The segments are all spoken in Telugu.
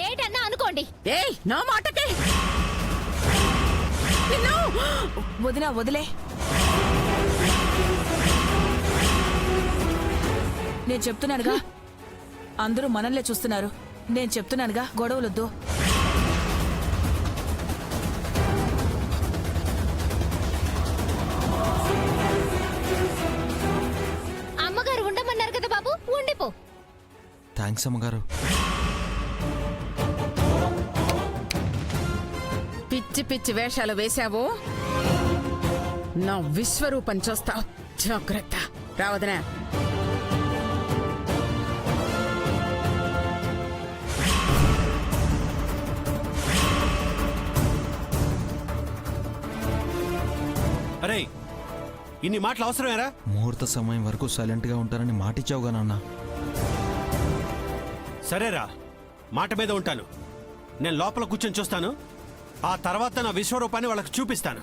ఏటన్నా అనుకోండి. ఏయ్ నా మాటకి వదినా వదిలే. నేను చెప్తున్నానుగా, అందరూ మనల్నే చూస్తున్నారు. నేను చెప్తున్నానుగా, గొడవలొద్దు. అమ్మగారు ఉండమన్నారు కదా బాబు, ఉండిపో. థ్యాంక్స్ అమ్మగారు. పిచ్చి పిచ్చి వేషాలు వేశావు, నా విశ్వరూపం చూస్తావు. జాగ్రత్త. రావదనా అరే, ఇన్ని మాటలు అవసరమేరా? ముహూర్త సమయం వరకు సైలెంట్ గా ఉంటానని మాటిచ్చావుగా నాన్న. సరేరా, మాట మీద ఉంటాను. నేను లోపల కూర్చొని చూస్తాను. ఆ తర్వాత నా విశ్వరూపాన్ని వాళ్ళకి చూపిస్తాను.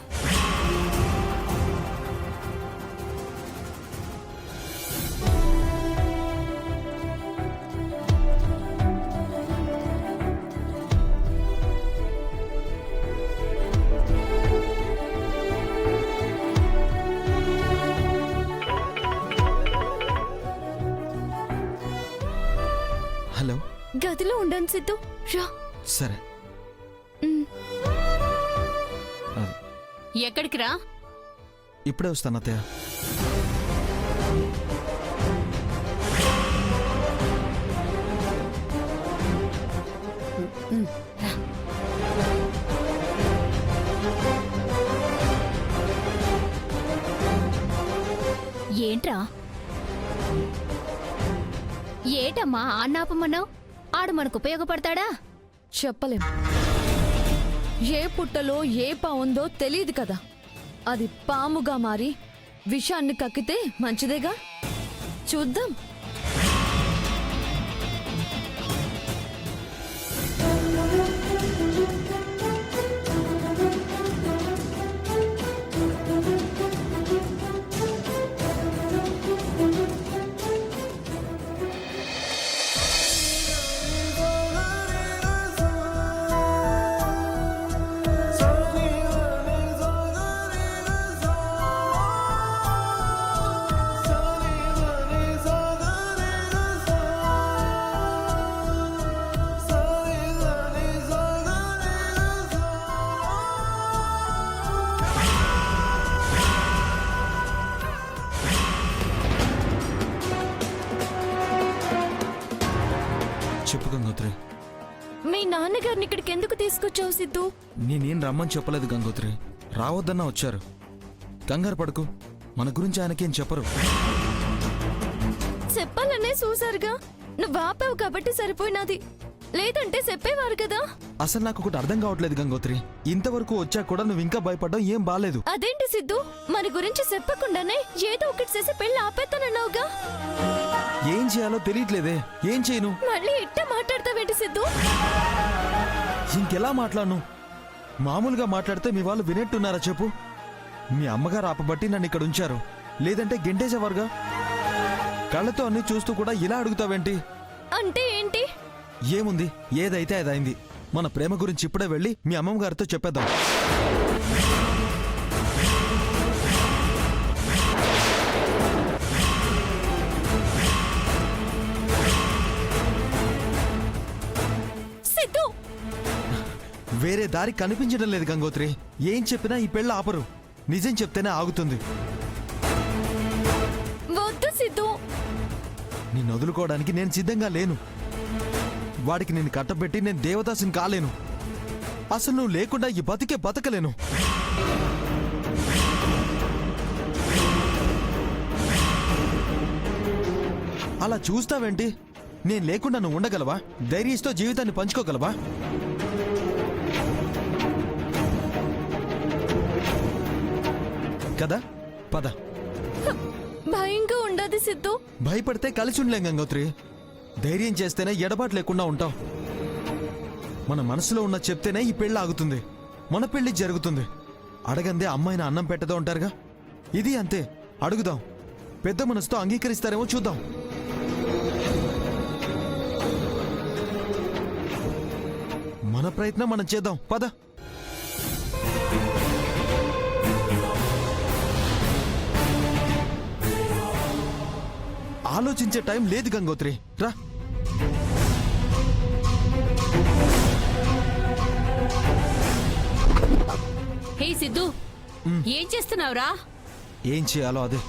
హలో. గదిలో ఉండండి సిద్ధు. రా. సరే. ఎక్కడికి రా? ఇప్పుడే వస్తాను అత్తయ్య. ఏంట్రా? ఏటమ్మా ఆన్నాపమన్నావు? ఆడు మనకు ఉపయోగపడతాడా? చెప్పలేం. ఏ పుట్టలో ఏ పావుందో తెలియదు కదా. అది పాముగా మారి విషాన్ని కక్కితే మంచిదేగా. చూద్దాం. చెప్పు గంగోత్రి. మీ నాన్నగారిని ఇక్కడికి ఎందుకు తీసుకొచ్చావు సిద్ధు? నేనేం రమ్మని చెప్పలేదు గంగోత్రి. రావద్దన్నా వచ్చారు. కంగారు పడుకు, మన గురించి ఆయనకేం చెప్పరు. చెప్పాలనే చూసారుగా. నువ్వు ఆపావు కాబట్టి సరిపోయినది, లేదంటే చెప్పేవారు కదా. అసలు నాకు ఒకటి అర్థం కావట్లేదు గంగోత్రి. ఇంతవరకు వచ్చాక కూడా నువ్వు ఇంకా భయపడ్డం ఏం బాలేదు. అదేంటి సిద్ధు, మన గురించి చెప్పకుండానే ఏదో ఒకటి చేసి పెళ్లి ఆపేస్తానన్నావుగా. ఏం చేయాలో తెలియట్లేదే. ఏం చేయను? మళ్ళీ ఇట్ట మాట్లాడతావేంటి సిద్ధు? ఇంకెలా మాట్లాడను? మామూలుగా మాట్లాడితే మీ వాళ్ళు వినేట్టున్నారా చెప్పు? మీ అమ్మగారు ఆపబట్టి నన్ను ఇక్కడ ఉంచారు, లేదంటే గెంటేసేవారుగా. కళ్ళతో అన్ని చూస్తూ కూడా ఇలా అడుగుతావేంటి? అంటే ఏంటి? ఏముంది, ఏదైతే అదైంది. మన ప్రేమ గురించి ఇప్పుడే వెళ్ళి మీ అమ్మమ్మ గారితో చెప్పేద్దాం. సిద్ధు, వేరే దారి కనిపించడం లేదు గంగోత్రి. ఏం చెప్పినా ఈ పెళ్ళ ఆపరు. నిజం చెప్తేనే ఆగుతుంది. వద్దు సిద్ధు. నిన్ను వదులుకోవడానికి నేను సిద్ధంగా లేను. వాడికి నేను కట్టబెట్టి నేను దేవదాసుని కాలేను. అసలు నువ్వు లేకుండా ఈ బతికే బతకలేను. అలా చూస్తావేంటి? నేను లేకుండా నువ్వు ఉండగలవా? ధైర్యంతో జీవితాన్ని పంచుకోగలవా? కదా, పద. భయంగా ఉండదు సిద్ధు. భయపడితే కలిసి ఉండలేం గంగోత్రి. ధైర్యం చేస్తేనే ఎడబాటు లేకుండా ఉంటాం. మన మనసులో ఉన్న చెప్తేనే ఈ పెళ్ళి ఆగుతుంది, మన పెళ్లి జరుగుతుంది. అడగందే అమ్మాయిని అన్నం పెట్టదో ఉంటారుగా. ఇది అంతే. అడుగుదాం. పెద్ద మనసుతో అంగీకరిస్తారేమో చూద్దాం. మన ప్రయత్నం మనం చేద్దాం పద. ఆలోచించే టైం లేదు గంగోత్రి, రా. హే సిద్ధు, ఏం చేస్తున్నావురా? ఏం చేయాలో అదే.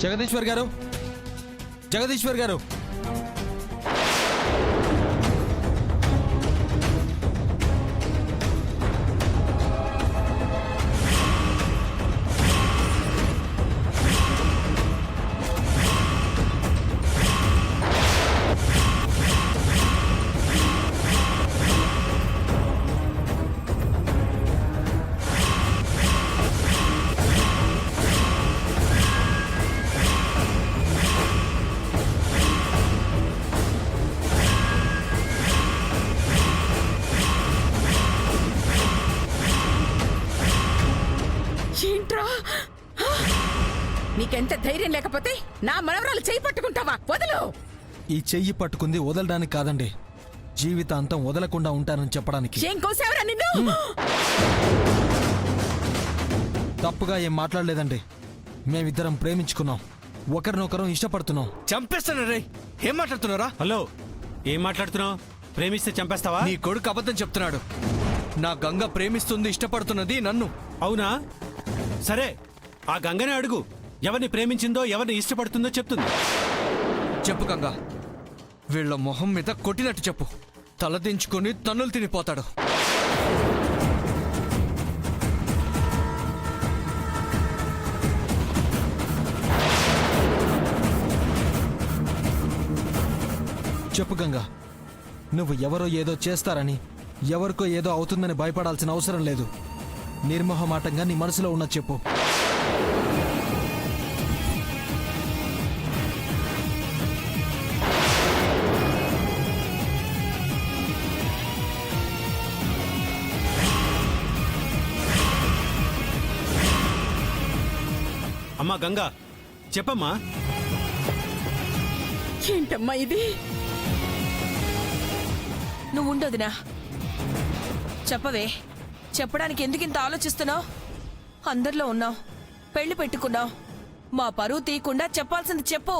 జగదీశ్వర్ గారు, జగదీశ్వర్ గారు, ఏంట్రా? నీకెంత ధైర్యం లేకపోతే నా మనవరాలు చేయి పట్టుకుంటావా? వదలు. ఈ చెయ్యి పట్టుకుంది వదలడానికి కాదండి, జీవితాంతం వదలకుండా ఉంటానని చెప్పడానికి. ఏం కోసావరా నిన్ను? తప్పుగా ఏం మాట్లాడలేదండి. మేమిద్దరం ప్రేమించుకున్నాం, ఒకరినొకరం ఇష్టపడుతున్నాం. చంపేస్తాను రే. ఏం మాట్లాడుతున్నారా? హలో, ఏం మాట్లాడుతున్నావు? ప్రేమిస్తే చంపేస్తావా? నీ కొడుకు అబద్ధం చెప్తున్నాడు. నా గంగ ప్రేమిస్తుంది, ఇష్టపడుతున్నది నన్ను. అవునా? సరే, ఆ గంగనే అడుగు. ఎవరిని ప్రేమించిందో, ఎవరిని ఇష్టపడుతుందో చెప్తుంది. చెప్పు గంగ. వీళ్ళ మొహం మీద కొట్టినట్టు చెప్పు. తలదించుకొని తన్నులు తినిపోతాడు. చెప్పు గంగా, నువ్వు ఎవరో ఏదో చేస్తారని, ఎవరికో ఏదో అవుతుందని భయపడాల్సిన అవసరం లేదు. నిర్మోహమాటంగా నీ మనసులో ఉన్న చెప్పు. అమ్మా గంగా, చెప్పమ్మా. ఏంటమ్మా ఇది? నువ్వు ఉండదునా? చెప్పవే. చెప్పడానికి ఎందుకింత ఆలోచిస్తున్నావు? అందరిలో ఉన్నావు, పెళ్లి పెట్టుకున్నావు. మా పరువు తీయకుండా చెప్పాల్సింది చెప్పు.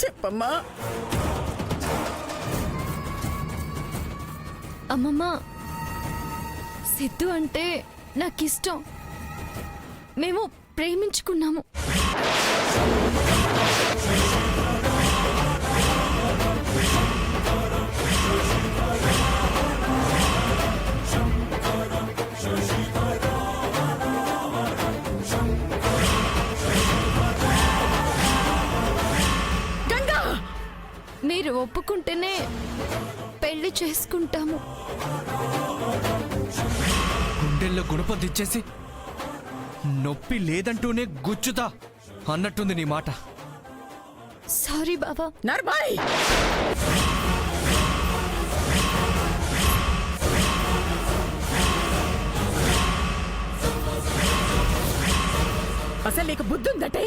చెప్పమ్మా. అమ్మమ్మ, సిద్ధు అంటే నాకిష్టం. మేము ప్రేమించుకున్నాము. గంగా, మీరు ఒప్పుకుంటేనే పెళ్లి చేసుకుంటాము. గుండెల్లో గుణపం తెచ్చేసి నొప్పి లేదంటూనే గుచ్చుతా అన్నట్టుంది నీ మాట. సారీ బావా. నర్మాయ్, అసలు నీకు బుద్ధుందటే?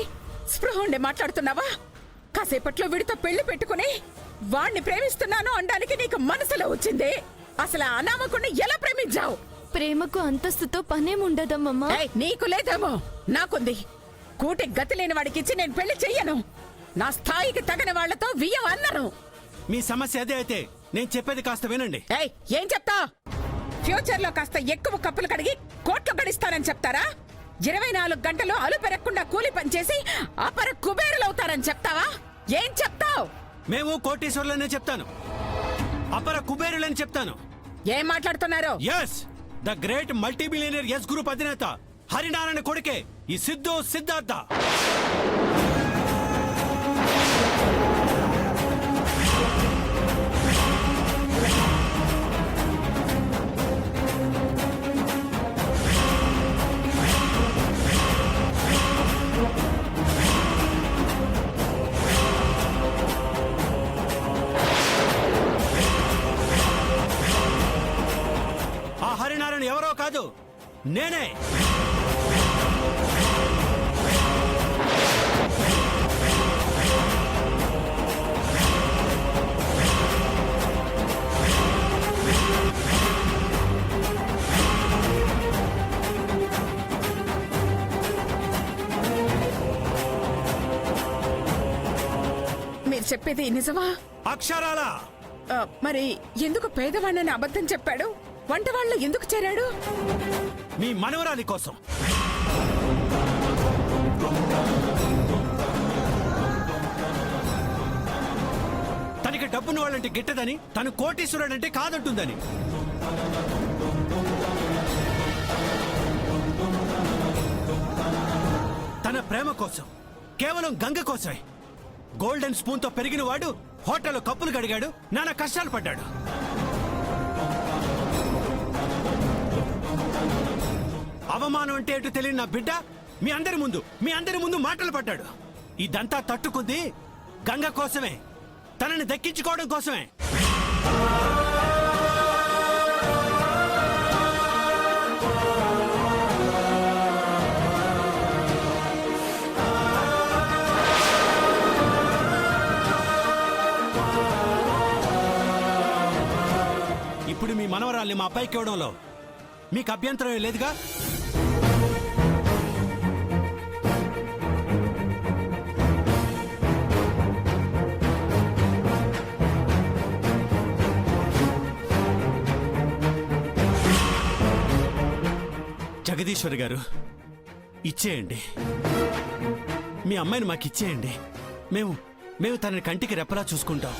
స్పృహ ఉండే మాట్లాడుతున్నావా? కాసేపట్లో వీడితో పెళ్లి పెట్టుకుని వాణ్ణి ప్రేమిస్తున్నాను అనడానికి నీకు మనసులో వచ్చింది. అసలు ఆ అనామకుణ్ణి ఎలా ప్రేమించావు? ప్రేమకు అంతస్తుతో పనేముండదమ్మమ్మా. ఏయ్, నీకు లేదేమో, నాకుంది. కూటి గతి లేని వాడికిచ్చి నేను పెళ్లి చెయ్యను. నా స్థాయికి తగిన వాళ్లతో వియ్యం అన్నను. మీ సమస్య అదే అయితే నేను చెప్పేది కాస్త వినండి. ఏయ్, ఏం చెప్తా? ఫ్యూచర్ లో కాస్త ఎక్కువ కప్పులు కడిగి కోట్లు గడిస్తానని చెప్తారా? 24 గంటలు అలు పెరగకుండా కూలి పనిచేసి అపర కుబేరులవుతారని చెప్తావా? ఏం చెప్తావు? మేము కోటీశ్వర్లనే చెప్తాను. అపర కుబేరులని చెప్తాను. ఏం మాట్లాడుతున్నారు? Yes, the great multi billionaire S group అధినేత హరినారాయణ కొడుకే ఈ సిద్ధు సిద్ధార్థ. ఆ హరినారాయణ ఎవరో కాదు, నేనే. మీరు చెప్పేది నిజమా? అక్షరాల మరి ఎందుకు పేదవాణ్ణని అబద్ధం చెప్పాడు? వంట వాళ్ళు ఎందుకు చేరాడు? మీ మనవరాలి కోసం. తనకి డబ్బున్న వాళ్ళంటే గిట్టదని, తను కోటీశ్వరుడంటే కాదంటుందని. తన ప్రేమ కోసం, కేవలం గంగ కోసమే గోల్డెన్ స్పూన్ తో పెరిగిన వాడు హోటల్లో కప్పులు గడిగాడు, నానా కష్టాలు పడ్డాడు. అవమానం అంటే ఏంటో తెలియని నా బిడ్డ మీ అందరి ముందు మాటలు పడ్డాడు. ఇదంతా తట్టుకుంది గంగ కోసమే, తనని దక్కించుకోవడం కోసమే. ఇప్పుడు మీ మనవరాల్ని మా అబ్బాయికి ఇవ్వడంలో మీకు అభ్యంతరం లేదుగా? జగదీశ్వరి గారు, ఇచ్చేయండి. మీ అమ్మాయిని మాకు ఇచ్చేయండి. మేము తనని కంటికి రెప్పలా చూసుకుంటాం.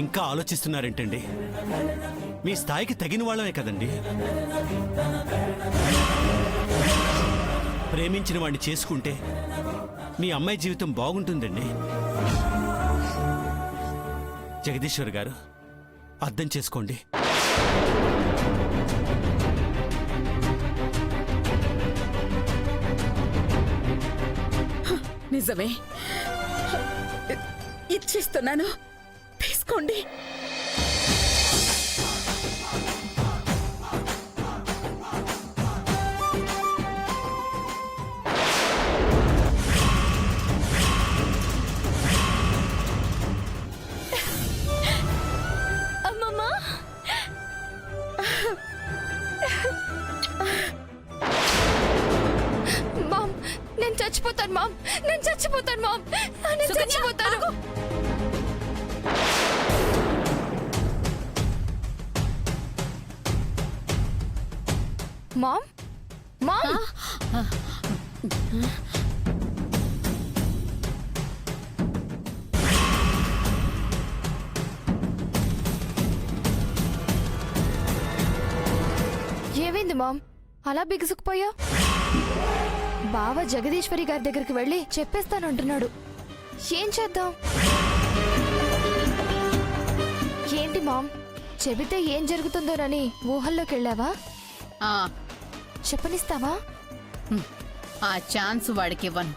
ఇంకా ఆలోచిస్తున్నారేంటండి? మీ స్థాయికి తగిన వాళ్ళమే కదండి. ప్రేమించిన వాడిని చేసుకుంటే మీ అమ్మాయి జీవితం బాగుంటుందండి. జగదీశ్వర్ గారు, అర్థం చేసుకోండి. నిజమే, ఇచ్చిస్తున్నాను, తీసుకోండి. అమ్మమ్మా, మామ్, నేను చచ్చిపోతాను మామ్, నేను చచ్చిపోతాను మామ్, నేను చచ్చిపోతాను. మామ్, మామ్, ఏమైంది మామ్, అలా బిగుసుకుపోయా? బావ జగదీశ్వరి గారి దగ్గరికి వెళ్ళి చెప్పేస్తానంటున్నాడు. ఏం చేద్దాం? ఏంటి మామ్, చెబితే ఏం జరుగుతుందోనని ఊహల్లోకి వెళ్ళావా? ఆ, చెప్పనిస్తావా? ఆ ఛాన్స్ వాడికి ఇవ్వను.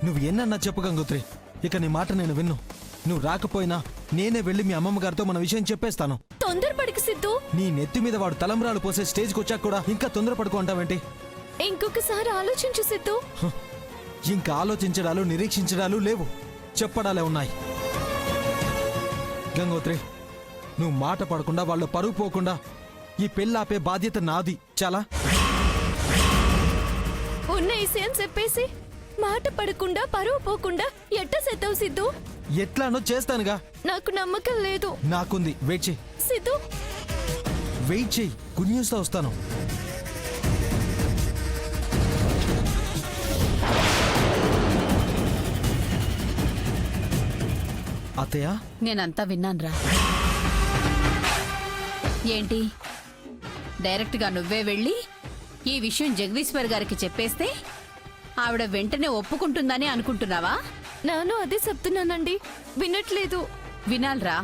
నువ్వు ఎన్నన్నా చెప్పు గంగోత్రి, ఇక నీ మాట నేను విన్ను. నువ్వు రాకపోయినా నేనే వెళ్ళి మీ అమ్మమ్మ గారితో మన విషయం చెప్పేస్తాను. తొందరపడికి సిద్ధు. నీ నెత్తి మీద వాడు తలంబ్రాలు పోసే స్టేజ్కి వచ్చాక కూడా ఇంకా తొందరపడుకో అంటావేంటి? ఇంకొకసారి ఆలోచించు సిద్ధు. ఇంకా ఆలోచించడాలు, నిరీక్షించడాలు లేవు, చెప్పడాలే ఉన్నాయి. గంగోత్రి, నువ్వు మాట పడకుండా, వాళ్ళ పరువు పోకుండా ఈ పెళ్ళాపే బాధ్యత నాది. చాలా ఉన్న విషయం చెప్పేసి మాట పడకుండా పరువు పోకుండా ఎట్ట సెత్తావు సిద్ధు? ఎట్లానో చేస్తానుగా. నాకు నమ్మకం లేదు. నాకుంది, వెయిట్ చెయ్యి. సిద్ధు, వెయిట్ చెయ్యి, గుడ్ న్యూస్తో వస్తాను. అత్తయ్య నేనంతా విన్నానురా. ఏంటి డైరెక్ట్గా నువ్వే వెళ్ళి ఈ విషయం జగదీశ్వర్ గారికి చెప్పేస్తే ఆవిడ వెంటనే ఒప్పుకుంటుందని అనుకుంటున్నావా? నాను అదే చెప్తున్నానండి, వినట్లేదు. వినాలిరా.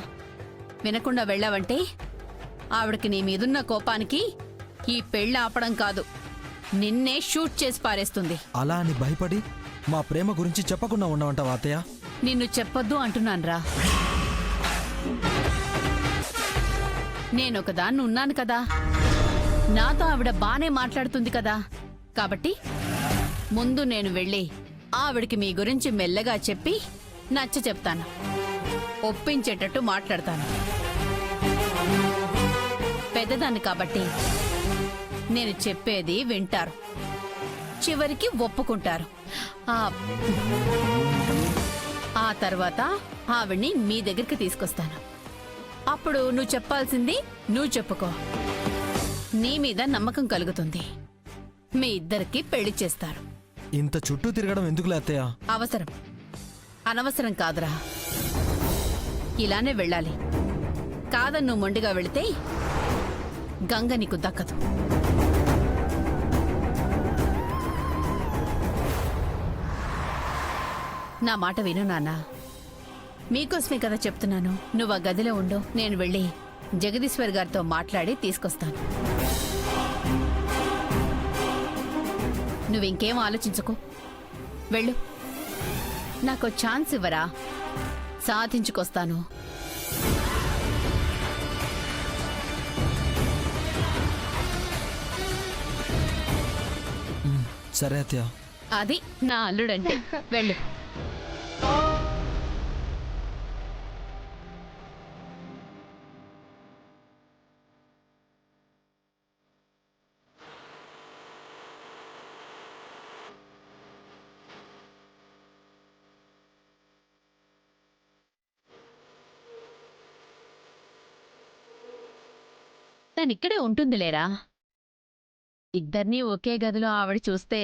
వినకుండా వెళ్ళావంటే ఆవిడకి నీ మీదున్న కోపానికి ఈ పెళ్ళి ఆపడం కాదు, నిన్నే షూట్ చేసి పారేస్తుంది. అలా అని భయపడి మా ప్రేమ గురించి చెప్పకుండా ఉండమంటావా అత్తయ్య? నిన్ను చెప్పొద్దు అంటున్నానురా. నేనొకదాన్ని ఉన్నాను కదా, నాతో ఆవిడ బానే మాట్లాడుతుంది కదా, కాబట్టి ముందు నేను వెళ్ళి ఆవిడకి మీ గురించి మెల్లగా చెప్పి నచ్చ చెప్తాను, ఒప్పించేటట్టు మాట్లాడతాను. పెద్దదాన్ని కాబట్టి నేను చెప్పేది వింటారు, చివరికి ఒప్పుకుంటారు. ఆ తర్వాత ఆవిడ్ని మీ దగ్గరికి తీసుకొస్తాను. అప్పుడు నువ్వు చెప్పాల్సింది నువ్వు చెప్పుకో. నీ మీద నమ్మకం కలుగుతుంది, మీ ఇద్దరికి పెళ్లి చేస్తారు. ఇంత చుట్టూ తిరగడం ఎందుకులే అత్తయ్య? అవసరం అనవసరం కాదురా, ఇలానే వెళ్ళాలి. కాదని నువ్వు మొండిగా వెళితే గంగ నీకు దక్కదు. నా మాట విను నాన్న, మీకోసమే కదా చెప్తున్నాను. నువ్వు ఆ గదిలో ఉండు, నేను వెళ్ళి జగదీశ్వర్ గారితో మాట్లాడి తీసుకొస్తాను. నువ్వింకేం ఆలోచించుకో, వెళ్ళు. నాకు ఛాన్స్ ఇవ్వరా, సాధించుకొస్తాను. సరే అత్తయ్య. అది నా అల్లుడంటే. వెళ్ళు. తనిక్కడే ఉంటుందిలేరా. ఇద్దరినీ ఒకే గదిలో ఆవిడ చూస్తే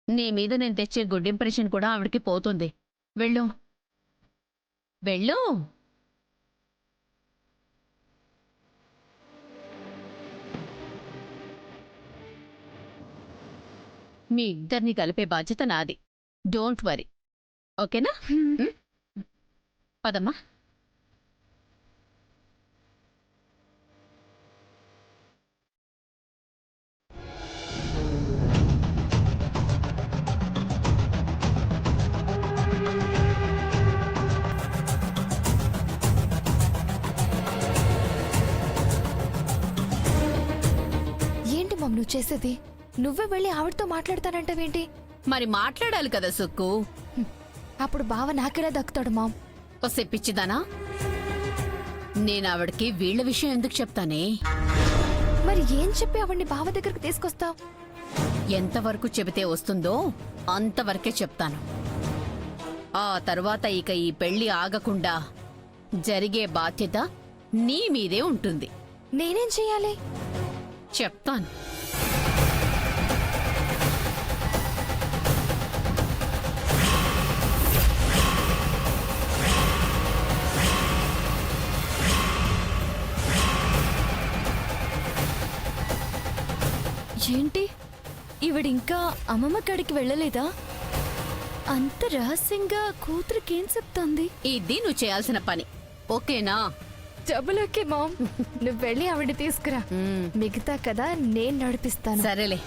నీ మీద నేను తెచ్చే గుడ్ ఇంప్రెషన్ కూడా ఆవిడకి పోతుంది. వెళ్ళు వెళ్ళు. మీ ఇద్దరిని కలిపే బాధ్యత నాది. డోంట్ వరీ, ఓకేనా? పదమ్మా. ఏంటి మామ్ నువ్వు చేసేది? నువ్వే వెళ్ళి ఆవిడతో మాట్లాడతానంటావేంటి? మరి మాట్లాడాలి కదా సుక్కు. అప్పుడు బావ నాకెలా దక్కుతాడు మామ్? వస్తే పిచ్చిదానా, నేను ఆవిడకి వీళ్ల విషయం ఎందుకు చెప్తానే? మరి ఏం చెప్పి ఆవిడ్ని బావ దగ్గరికి తీసుకొస్తావు? ఎంతవరకు చెబితే వస్తుందో అంతవరకే చెప్తాను. ఆ తర్వాత ఇక ఈ పెళ్లి ఆగకుండా జరిగే బాధ్యత నీ మీదే ఉంటుంది. నేనేం చెయ్యాలి? చెప్తాను. ఏంటి ఈవిడింకా అమ్మమ్మ కాడికి వెళ్ళలేదా? అంత రహస్యంగా కూతురికేం చెప్తోంది? ఇది నువ్వు చేయాల్సిన పని, ఓకేనా? డబ్బులకే మామ్, నువ్వు వెళ్ళి ఆవిడ్ని తీసుకురా. మిగతా కదా నేను నడిపిస్తాను. సరేలే.